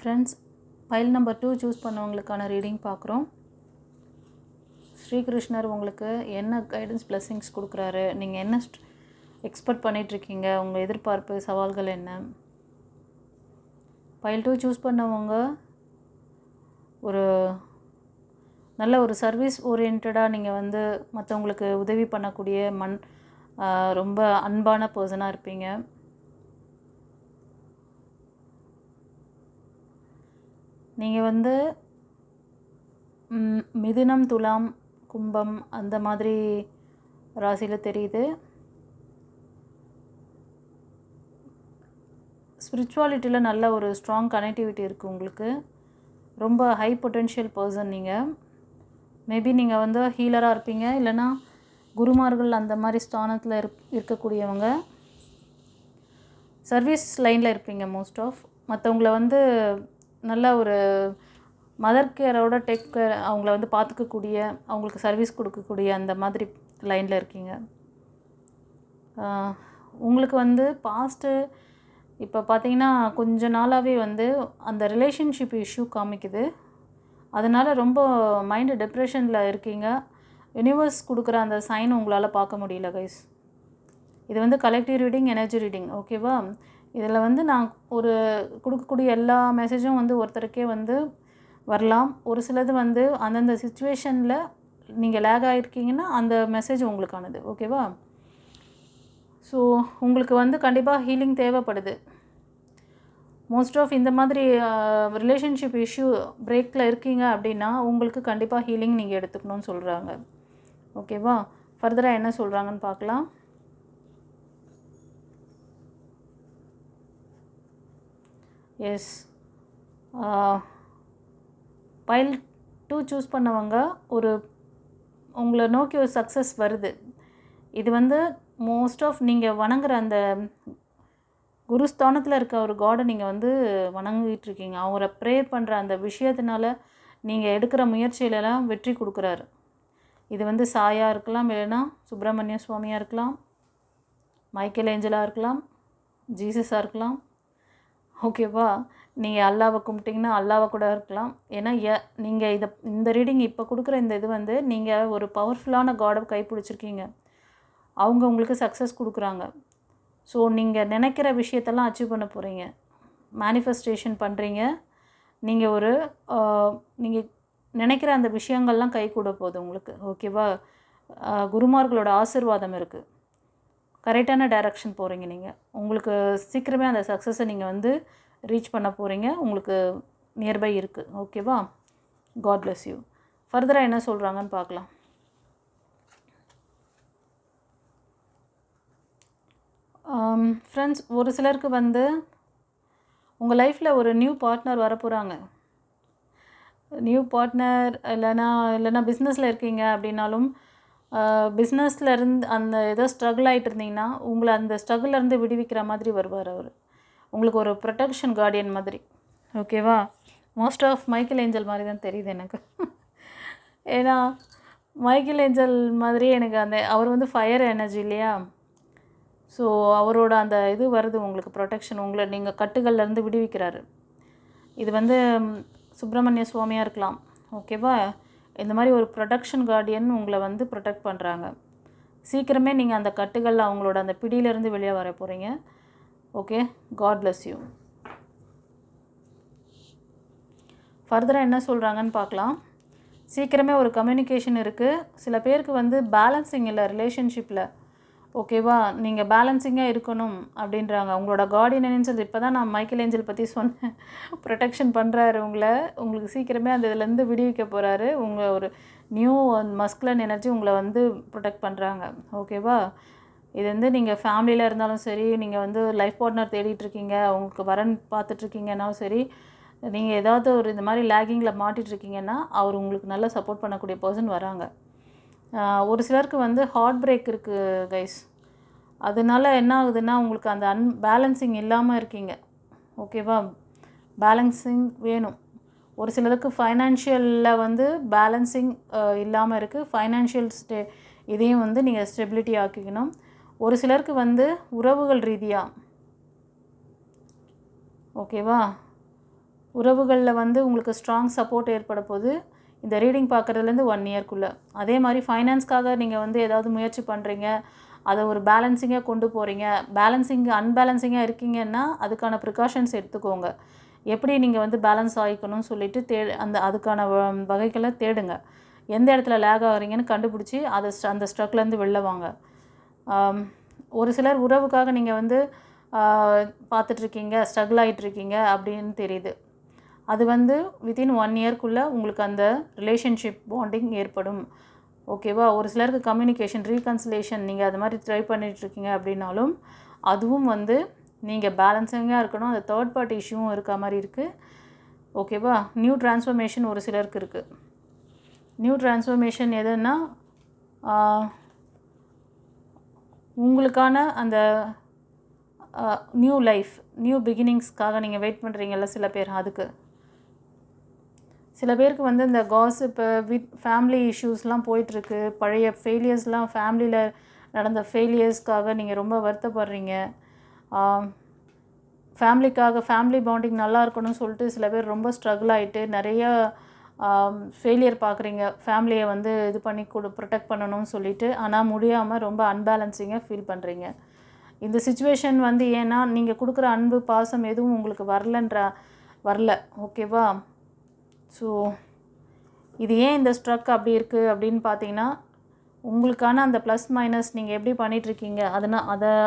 Friends, file number 2 choose பண்ணவங்களுக்கான reading பார்க்குறோம். ஸ்ரீகிருஷ்ணர் உங்களுக்கு என்ன கைடன்ஸ் பிளெஸிங்ஸ் கொடுக்குறாரு, நீங்கள் என்ன எக்ஸ்பெக்ட் பண்ணிகிட்ருக்கீங்க, உங்கள் எதிர்பார்ப்பு சவால்கள் என்ன? ஃபைல் 2 சூஸ் பண்ணவங்க ஒரு நல்ல ஒரு சர்வீஸ் ஓரியன்டாக நீங்கள் வந்து மற்றவங்களுக்கு உதவி பண்ணக்கூடிய ரொம்ப அன்பான பர்சனாக இருப்பீங்க. நீங்கள் வந்து மிதுனம், துலாம், கும்பம் அந்த மாதிரி ராசியில் தெரியுது. ஸ்பிரிச்சுவாலிட்டியில் நல்ல ஒரு ஸ்ட்ராங் கனெக்டிவிட்டி இருக்குது உங்களுக்கு. ரொம்ப ஹை பொட்டென்ஷியல் பர்சன் நீங்கள். மேபி நீங்கள் வந்து ஹீலராக இருப்பீங்க, இல்லைனா குருமார்கள் அந்த மாதிரி ஸ்தானத்தில் இருக்கக்கூடியவங்க. சர்வீஸ் லைனில் இருப்பீங்க மோஸ்ட் ஆஃப். மற்றவங்கள வந்து நல்ல ஒரு மதர் கேரோட டேக் கேர், அவங்கள வந்து பார்த்துக்கக்கூடிய, அவங்களுக்கு சர்வீஸ் கொடுக்கக்கூடிய அந்த மாதிரி லைனில் இருக்கீங்க. உங்களுக்கு வந்து பாஸ்ட்டு இப்போ பார்த்தீங்கன்னா கொஞ்ச நாளாகவே வந்து அந்த ரிலேஷன்ஷிப் இஷ்யூ காமிக்குது. அதனால் ரொம்ப மைண்டு டிப்ரெஷனில் இருக்கீங்க. யூனிவர்ஸ் கொடுக்குற அந்த சைன் உங்களால் பார்க்க முடியல கைஸ். இது வந்து கலெக்டிவ் ரீடிங், எனர்ஜி ரீடிங், ஓகேவா? இதில் வந்து நான் ஒரு கொடுக்கக்கூடிய எல்லா மெசேஜும் வந்து ஒருத்தருக்கே வந்து வரலாம். ஒரு சிலது வந்து அந்தந்த சுச்சுவேஷனில் நீங்கள் லேக் ஆகிருக்கீங்கன்னா அந்த மெசேஜ் உங்களுக்கானது, ஓகேவா? ஸோ உங்களுக்கு வந்து கண்டிப்பாக ஹீலிங் தேவைப்படுது. மோஸ்ட் ஆஃப் இந்த மாதிரி ரிலேஷன்ஷிப் இஷ்யூ பிரேக்கில் இருக்கீங்க அப்படின்னா உங்களுக்கு கண்டிப்பாக ஹீலிங் நீங்கள் எடுத்துக்கணும்னு சொல்கிறாங்க, ஓகேவா? ஃபர்தராக என்ன சொல்கிறாங்கன்னு பார்க்கலாம். எஸ், ஃபைல் 2 சூஸ் பண்ணவங்க உங்களை நோக்கி ஒரு சக்ஸஸ் வருது. இது வந்து மோஸ்ட் ஆஃப் நீங்கள் வணங்குற அந்த குருஸ்தானத்தில் இருக்க ஒரு காடை நீங்கள் வந்து வணங்கிட்டு இருக்கீங்க. அவரை ப்ரேயர் பண்ணுற அந்த விஷயத்தினால நீங்கள் எடுக்கிற முயற்சியிலலாம் வெற்றி கொடுக்குறாரு. இது வந்து சாயாக இருக்கலாம், இல்லைன்னா சுப்பிரமணிய சுவாமியாக இருக்கலாம், மைக்கேல் ஏஞ்சலாக இருக்கலாம், ஜீசஸாக இருக்கலாம், ஓகேவா? நீங்கள் அல்லாவை கும்பிட்டிங்கன்னா அல்லாவை கூட இருக்கலாம். ஏன்னா நீங்கள் இந்த ரீடிங் இப்போ கொடுக்குற இந்த இது வந்து நீங்கள் ஒரு பவர்ஃபுல்லான காடை கைப்பிடிச்சிருக்கீங்க. அவங்க உங்களுக்கு சக்ஸஸ் கொடுக்குறாங்க. ஸோ நீங்கள் நினைக்கிற விஷயத்தெல்லாம் அச்சீவ் பண்ண போகிறீங்க, மேனிஃபெஸ்டேஷன் பண்ணுறீங்க. நீங்கள் நினைக்கிற அந்த விஷயங்கள்லாம் கை கூட போகுது உங்களுக்கு, ஓகேவா? குருமார்களோட ஆசீர்வாதம் இருக்குது. கரெக்டான டைரக்ஷன் போகிறீங்க நீங்கள். உங்களுக்கு சீக்கிரமே அந்த சக்ஸஸை நீங்கள் வந்து ரீச் பண்ண போகிறீங்க. உங்களுக்கு நியர்பை இருக்குது, ஓகேவா? God bless you. ஃபர்தராக என்ன சொல்கிறாங்கன்னு பார்க்கலாம். ஃப்ரெண்ட்ஸ், ஒரு சிலருக்கு வந்து உங்கள் லைஃப்பில் ஒரு நியூ பார்ட்னர் வரப்போகிறாங்க. நியூ பார்ட்னர் இல்லைனா பிஸ்னஸில் இருக்கீங்க அப்படின்னாலும் பிஸ்னஸில் இருந்து அந்த ஏதோ ஸ்ட்ரகிள் ஆகிட்டு இருந்தீங்கன்னா உங்களை அந்த ஸ்ட்ரகிள்லேருந்து விடுவிக்கிற மாதிரி வருவார் அவர். உங்களுக்கு ஒரு ப்ரொடெக்ஷன் கார்டியன் மாதிரி, ஓகேவா? மோஸ்ட் ஆஃப் மைக்கேல் ஏஞ்சல் மாதிரி தான் தெரியுது எனக்கு. ஏன்னா மைக்கேல் ஏஞ்சல் மாதிரி எனக்கு அவர் வந்து ஃபயர் எனர்ஜி இல்லையா? ஸோ அவரோட அந்த இது வருது உங்களுக்கு, ப்ரொடெக்ஷன், உங்களை நீங்கள் கட்டுகள்லேருந்து விடுவிக்கிறாரு. இது வந்து சுப்பிரமணிய சுவாமியாக இருக்கலாம், ஓகேவா? இந்த மாதிரி ஒரு ப்ரொடெக்ஷன் கார்டியன் உங்களை வந்து ப்ரொடெக்ட் பண்ணுறாங்க. சீக்கிரமே நீங்கள் அந்த கட்டுகள் அவங்களோட அந்த பிடியிலேருந்து வெளியே வர போகிறீங்க, ஓகே? God bless you. ஃபர்தராக என்ன சொல்கிறாங்கன்னு பார்க்கலாம். சீக்கிரமே ஒரு கம்யூனிகேஷன் இருக்குது. சில பேருக்கு வந்து பேலன்சிங் இல்லை ரிலேஷன்ஷிப்பில், ஓகேவா? நீங்கள் பேலன்சிங்காக இருக்கணும் அப்படின்றாங்க. உங்களோட கார்டியன் ஏஞ்சல், இப்போ தான் நான் மைக்கேல் ஏஞ்சல் பற்றி சொன்னேன், ப்ரொடெக்ஷன் பண்ணுறாரு உங்களுக்கு சீக்கிரமே அந்த இதுலேருந்து விடுவிக்க போகிறாரு. உங்கள் ஒரு நியூ மஸ்குலன் எனர்ஜி உங்களை வந்து ப்ரொடெக்ட் பண்ணுறாங்க, ஓகேவா? இது வந்து நீங்கள் ஃபேமிலியில் இருந்தாலும் சரி, நீங்கள் வந்து லைஃப் பார்ட்னர் தேடிட்டுருக்கீங்க, உங்களுக்கு வரன் பார்த்துட்ருக்கீங்கன்னாலும் சரி, நீங்கள் ஏதாவது ஒரு இந்த மாதிரி லேகிங்கில் மாட்டிகிட்ருக்கீங்கன்னா அவர் உங்களுக்கு நல்லா சப்போர்ட் பண்ணக்கூடிய பர்சன் வராங்க. ஒரு சிலருக்கு வந்து ஹார்ட் பிரேக் இருக்குது கைஸ். அதனால என்ன ஆகுதுன்னா உங்களுக்கு அந்த பேலன்சிங் இல்லாமல் இருக்கீங்க, ஓகேவா? பேலன்சிங் வேணும். ஒரு சிலருக்கு ஃபைனான்ஷியலில் வந்து பேலன்சிங் இல்லாமல் இருக்குது. ஃபைனான்ஷியல் இதையும் வந்து நீங்கள் ஸ்டெபிலிட்டி ஆக்கிக்கணும். ஒரு சிலருக்கு வந்து உறவுகள் ரீதியாக, ஓகேவா? உறவுகளில் வந்து உங்களுக்கு ஸ்ட்ராங் சப்போர்ட் ஏற்பட போது இந்த ரீடிங் பார்க்குறதுலேருந்து 1 இயர்க்குள்ளே. அதே மாதிரி ஃபைனான்ஸ்க்காக நீங்கள் வந்து ஏதாவது முயற்சி பண்ணுறீங்க, அதை ஒரு பேலன்சிங்காக கொண்டு போகிறீங்க, அன்பேலன்சிங்காக இருக்கீங்கன்னா அதுக்கான ப்ரிகாஷன்ஸ் எடுத்துக்கோங்க. எப்படி நீங்கள் வந்து பேலன்ஸ் ஆகிக்கணும்னு சொல்லிட்டு அதுக்கான வகைகளை தேடுங்க. எந்த இடத்துல லேக் ஆகிறீங்கன்னு கண்டுபிடிச்சி அந்த ஸ்ட்ரக்லேருந்து வெளில வாங்க. ஒரு சிலர் உறவுக்காக நீங்கள் வந்து பார்த்துட்ருக்கீங்க, ஸ்ட்ரகிள் ஆகிட்ருக்கீங்க அப்படின்னு தெரியுது. அது வந்து வித்தின் 1 இயர்க்குள்ளே உங்களுக்கு அந்த ரிலேஷன்ஷிப் பாண்டிங் ஏற்படும். ஓகேவா? ஒரு சிலருக்கு கம்யூனிகேஷன், ரீகன்சிலேஷன் நீங்கள் அது மாதிரி ட்ரை பண்ணிகிட்ருக்கீங்க அப்படின்னாலும் அதுவும் வந்து நீங்கள் பேலன்சிங்காக இருக்கணும். அந்த தேர்ட் பார்ட்டி இஷ்யூவும் இருக்க மாதிரி இருக்குது. ஓகேவா? நியூ ட்ரான்ஸ்ஃபர்மேஷன் ஒரு சிலருக்கு இருக்குது. நியூ ட்ரான்ஸ்ஃபர்மேஷன் எதுன்னா உங்களுக்கான அந்த நியூ லைஃப், நியூ பிகினிங்ஸ்க்காக நீங்கள் வெயிட் பண்ணுறீங்கல்ல சில பேர். அதுக்கு சில பேருக்கு வந்து இந்த காசிப்பு, ஃபேமிலி இஷ்யூஸ்லாம் போயிட்டுருக்கு. பழைய ஃபெயிலியர்ஸ்லாம், ஃபேமிலியில் நடந்த ஃபெயிலியர்ஸ்க்காக நீங்கள் ரொம்ப வருத்தப்படுறீங்க. ஃபேமிலி பாண்டிங் நல்லா இருக்கணும்னு சொல்லிட்டு சில பேர் ரொம்ப ஸ்ட்ரகிள் ஆகிட்டு நிறைய ஃபெயிலியர் பார்க்குறீங்க. ஃபேமிலியை வந்து இது பண்ணி ப்ரொடெக்ட் பண்ணணும்னு சொல்லிட்டு, ஆனால் முடியாமல் ரொம்ப அன்பேலன்சிங்காக ஃபீல் பண்ணுறீங்க. இந்த சிச்சுவேஷன் வந்து ஏன்னா நீங்கள் கொடுக்குற அன்பு, பாசம் எதுவும் உங்களுக்கு வரல. ஓகேவா? ஸோ இது ஏன் இந்த ஸ்ட்ரக் அப்படி இருக்குது அப்படின்னு பார்த்தீங்கன்னா, உங்களுக்கான அந்த ப்ளஸ் மைனஸ் நீங்கள் எப்படி பண்ணிகிட்ருக்கீங்க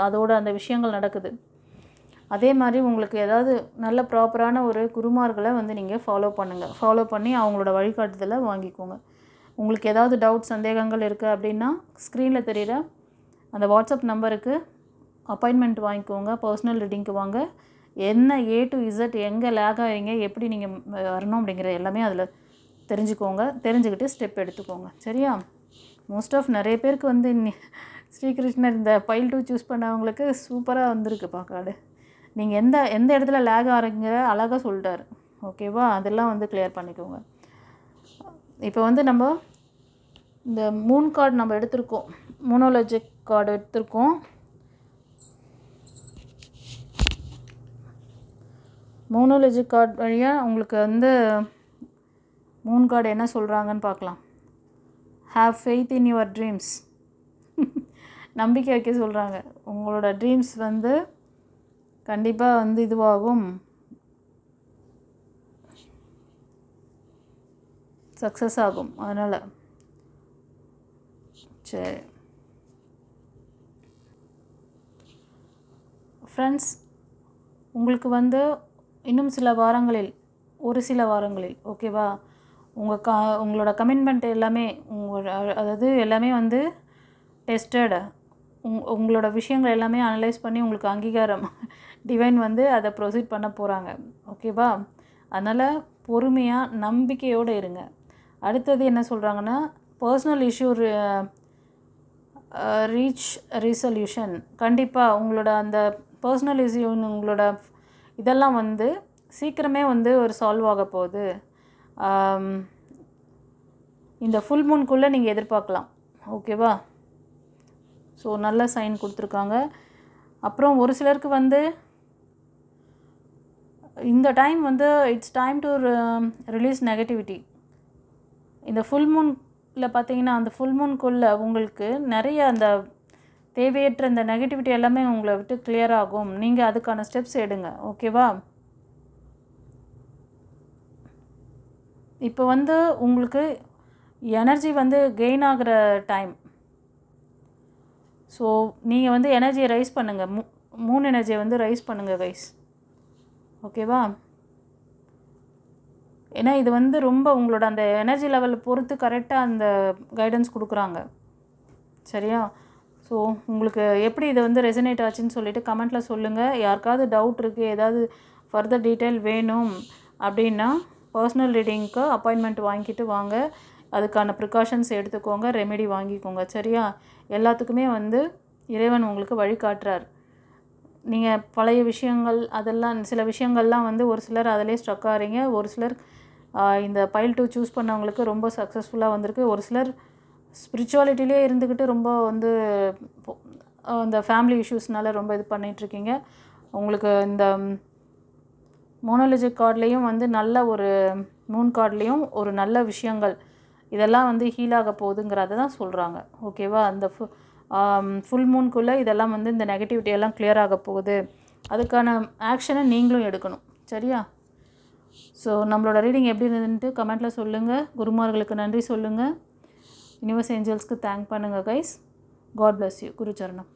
அதோட அந்த விஷயங்கள் நடக்குது. அதே மாதிரி உங்களுக்கு ஏதாவது நல்ல ப்ராப்பரான ஒரு குருமார்களை வந்து நீங்கள் ஃபாலோ பண்ணி அவங்களோட வழிகாட்டுதலை வாங்கிக்கோங்க. உங்களுக்கு ஏதாவது டவுட், சந்தேகங்கள் இருக்குது அப்படின்னா ஸ்க்ரீனில் தெரிகிற அந்த வாட்ஸ்அப் நம்பருக்கு அப்பாயின்மெண்ட் வாங்கிக்கோங்க. பர்சனல் ரீடிங்க்கு வாங்க. என்ன A to Z எங்கே லேக் ஆகிறீங்க, எப்படி நீங்கள் வரணும் அப்படிங்கிற எல்லாமே அதில் தெரிஞ்சுக்கிட்டு ஸ்டெப் எடுத்துக்கோங்க. சரியா? மோஸ்ட் ஆஃப் நிறைய பேருக்கு வந்து ஸ்ரீகிருஷ்ணர் இந்த பைல் 2 சூஸ் பண்ணவங்களுக்கு சூப்பராக வந்திருக்குப்பா கார்டு. நீங்கள் எந்த இடத்துல லேக் ஆகிறீங்கிற அழகாக சொல்லிட்டார். ஓகேவா? அதெல்லாம் வந்து கிளியர் பண்ணிக்கோங்க. இப்போ வந்து நம்ம இந்த மூன் கார்டு நம்ம எடுத்திருக்கோம், மோனோலஜிக் கார்டு எடுத்திருக்கோம். மோனோலஜிக் கார்டு வழியாக உங்களுக்கு வந்து மூன் கார்டு என்ன சொல்கிறாங்கன்னு பார்க்கலாம். Have faith in your dreams. நம்பிக்கை வைக்க சொல்கிறாங்க. உங்களோட ட்ரீம்ஸ் வந்து கண்டிப்பாக வந்து இதுவாகும், சக்ஸஸ் ஆகும். அதனால் சரி ஃப்ரெண்ட்ஸ், உங்களுக்கு வந்து இன்னும் ஒரு சில வாரங்களில் ஓகேவா, உங்களோட கமிட்மெண்ட் எல்லாமே அதாவது எல்லாமே வந்து டெஸ்டட். உங்களோட விஷயங்கள் எல்லாமே அனலைஸ் பண்ணி உங்களுக்கு அங்கீகாரம் டிவைன் வந்து அதை ப்ரொசீட் பண்ண போகிறாங்க. ஓகேவா? அதனால் பொறுமையாக நம்பிக்கையோடு இருங்க. அடுத்தது என்ன சொல்கிறாங்கன்னா, பர்சனல் இஷ்யூ ரீச் ரிசல்யூஷன். கண்டிப்பாக உங்களோட அந்த பர்சனல் இஷ்யூ, உங்களோட இதெல்லாம் வந்து சீக்கிரமே வந்து ஒரு சால்வ் ஆக போகுது. இந்த ஃபுல் மூன்குள்ளே நீங்கள் எதிர்பார்க்கலாம். ஓகேவா? ஸோ நல்ல சைன் கொடுத்துருக்காங்க. அப்புறம் ஒரு சிலருக்கு வந்து இந்த டைம் வந்து it's time to release negativity. இந்த ஃபுல் மூனில் பார்த்தீங்கன்னா, அந்த ஃபுல் மூன்குள்ளே உங்களுக்கு நிறைய அந்த தேவையற்ற இந்த நெகட்டிவிட்டி எல்லாமே உங்களை விட்டு கிளியர் ஆகும். நீங்கள் அதுக்கான ஸ்டெப்ஸ் எடுங்க. ஓகேவா? இப்போ வந்து உங்களுக்கு எனர்ஜி வந்து கெயின் ஆகிற டைம். ஸோ நீங்கள் வந்து எனர்ஜியை ரைஸ் பண்ணுங்கள். மூன் எனர்ஜியை வந்து ரைஸ் பண்ணுங்கள் கைஸ். ஓகேவா? ஏன்னா இது வந்து ரொம்ப உங்களோட அந்த எனர்ஜி லெவலை பொறுத்து கரெக்டாக அந்த கைடன்ஸ் கொடுக்குறாங்க. சரியா? ஸோ உங்களுக்கு எப்படி இதை வந்து ரெசனேட் ஆச்சுன்னு சொல்லிவிட்டு கமெண்ட்டில் சொல்லுங்கள். யாருக்காவது டவுட் இருக்குது, ஏதாவது ஃபர்தர் டீட்டெயில் வேணும் அப்படின்னா பர்சனல் ரீடிங்க்கு அப்பாயின்மெண்ட் வாங்கிட்டு வாங்க. அதுக்கான ப்ரிகாஷன்ஸ் எடுத்துக்கோங்க, ரெமெடி வாங்கிக்கோங்க. சரியா? எல்லாத்துக்குமே வந்து இறைவன் உங்களுக்கு வழிகாட்டுறார். நீங்கள் பழைய விஷயங்கள் அதெல்லாம் சில விஷயங்கள்லாம் வந்து ஒரு சிலர் அதிலே ஸ்ட்ரக் ஆகிறீங்க. ஒரு சிலர் இந்த பைல் 2 சூஸ் பண்ணவங்களுக்கு ரொம்ப சக்ஸஸ்ஃபுல்லாக வந்திருக்கு. ஒரு சிலர் ஸ்பிரிச்சுவாலிட்டிலே இருந்துக்கிட்டு ரொம்ப வந்து இந்த ஃபேமிலி இஷ்யூஸ்னால ரொம்ப இது பண்ணிகிட்ருக்கீங்க. உங்களுக்கு இந்த மோனோலஜிக் கார்ட்லேயும் வந்து நல்ல ஒரு மூன் கார்ட்லேயும் ஒரு நல்ல விஷயங்கள் இதெல்லாம் வந்து ஹீல் ஆக போகுதுங்கிறத தான் சொல்கிறாங்க. ஓகேவா? அந்த ஃபுல் மூன்குள்ளே இதெல்லாம் வந்து இந்த நெகட்டிவிட்டி எல்லாம் கிளியர் ஆக போகுது. அதுக்கான ஆக்ஷனை நீங்களும் எடுக்கணும். சரியா? ஸோ நம்மளோட ரீடிங் எப்படி இருந்ததுன்ட்டு கமெண்ட்டில் சொல்லுங்கள். குருமார்களுக்கு நன்றி சொல்லுங்கள். யூனிவர்ஸ் ஏஞ்சல்ஸ்க்கு தேங்க் பண்ணுங்கள் கைஸ். God bless you. குருச்சரணம்.